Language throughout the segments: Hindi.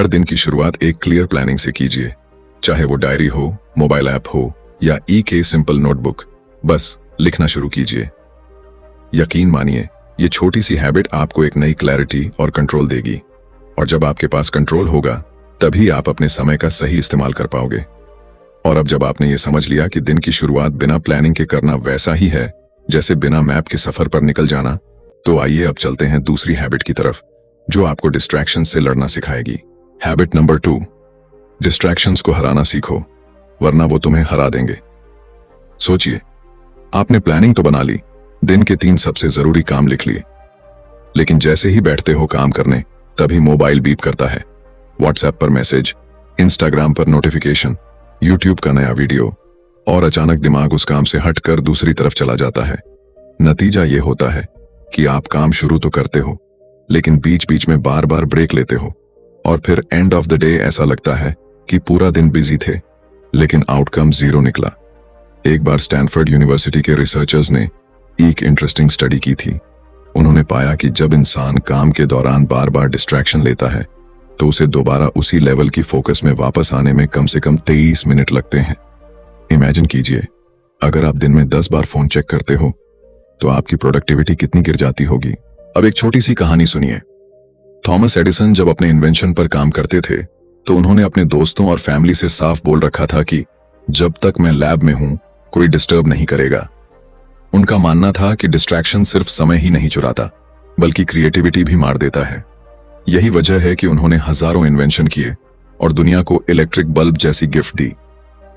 हर दिन की शुरुआत एक क्लियर प्लानिंग से कीजिए, चाहे वो डायरी हो, मोबाइल ऐप हो या के सिंपल नोटबुक। बस लिखना शुरू कीजिए। यकीन मानिए, ये छोटी सी हैबिट आपको एक नई क्लैरिटी और कंट्रोल देगी, और जब आपके पास कंट्रोल होगा तभी आप अपने समय का सही इस्तेमाल कर पाओगे। और अब जब आपने ये समझ लिया कि दिन की शुरुआत बिना प्लानिंग के करना वैसा ही है जैसे बिना मैप के सफर पर निकल जाना, तो आइए अब चलते हैं दूसरी हैबिट की तरफ, जो आपको डिस्ट्रैक्शन से लड़ना सिखाएगी। हैबिट नंबर 2, डिस्ट्रैक्शंस को हराना सीखो, वरना वो तुम्हें हरा देंगे। सोचिए, आपने प्लानिंग तो बना ली, दिन के 3 सबसे जरूरी काम लिख लिए, लेकिन जैसे ही बैठते हो काम करने तभी मोबाइल बीप करता है। व्हाट्सएप पर मैसेज, इंस्टाग्राम पर नोटिफिकेशन, यूट्यूब का नया वीडियो, और अचानक दिमाग उस काम से हटकर दूसरी तरफ चला जाता है। नतीजा ये होता है कि आप काम शुरू तो करते हो, लेकिन बीच बीच में बार बार ब्रेक लेते हो, और फिर एंड ऑफ द डे ऐसा लगता है कि पूरा दिन बिजी थे, लेकिन आउटकम 0 निकला। एक बार स्टैनफोर्ड यूनिवर्सिटी के रिसर्चर्स ने एक इंटरेस्टिंग स्टडी की थी। उन्होंने पाया कि जब इंसान काम के दौरान बार बार डिस्ट्रैक्शन लेता है तो उसे दोबारा उसी लेवल की फोकस में वापस आने में कम से कम 23 मिनट लगते हैं। इमेजिन कीजिए, अगर आप दिन में 10 बार फोन चेक करते हो तो आपकी प्रोडक्टिविटी कितनी गिर जाती होगी। अब एक छोटी सी कहानी सुनिए। थॉमस एडिसन जब अपने इन्वेंशन पर काम करते थे तो उन्होंने अपने दोस्तों और फैमिली से साफ बोल रखा था कि जब तक मैं लैब में हूं कोई डिस्टर्ब नहीं करेगा। उनका मानना था कि डिस्ट्रैक्शन सिर्फ समय ही नहीं चुराता, बल्कि क्रिएटिविटी भी मार देता है। यही वजह है कि उन्होंने हजारों इन्वेंशन किए और दुनिया को इलेक्ट्रिक बल्ब जैसी गिफ्ट दी।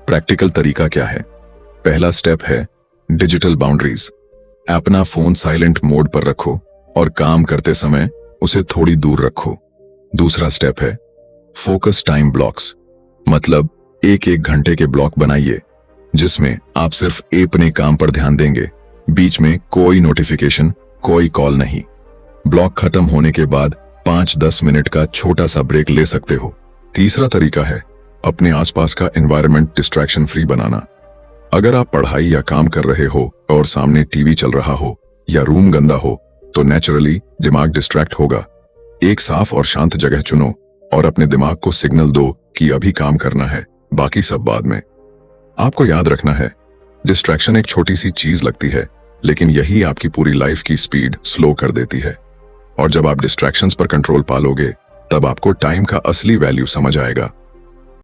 प्रैक्टिकल तरीका क्या है? पहला स्टेप है डिजिटल बाउंड्रीज। अपना फोन साइलेंट मोड पर रखो और काम करते समय उसे थोड़ी दूर रखो। दूसरा स्टेप है फोकस टाइम ब्लॉक्स, मतलब 1-1 घंटे के ब्लॉक बनाइए जिसमें आप सिर्फ अपने काम पर ध्यान देंगे, बीच में कोई नोटिफिकेशन, कोई कॉल नहीं। ब्लॉक खत्म होने के बाद 5-10 मिनट का छोटा सा ब्रेक ले सकते हो। तीसरा तरीका है अपने आसपास का एनवायरनमेंट डिस्ट्रैक्शन फ्री बनाना। अगर आप पढ़ाई या काम कर रहे हो और सामने टीवी चल रहा हो या रूम गंदा हो तो नेचुरली दिमाग डिस्ट्रैक्ट होगा। एक साफ और शांत जगह चुनो और अपने दिमाग को सिग्नल दो कि अभी काम करना है, बाकी सब बाद में। आपको याद रखना है, डिस्ट्रैक्शन एक छोटी सी चीज लगती है, लेकिन यही आपकी पूरी लाइफ की स्पीड स्लो कर देती है। और जब आप डिस्ट्रैक्शंस पर कंट्रोल पालोगे तब आपको टाइम का असली वैल्यू समझ आएगा।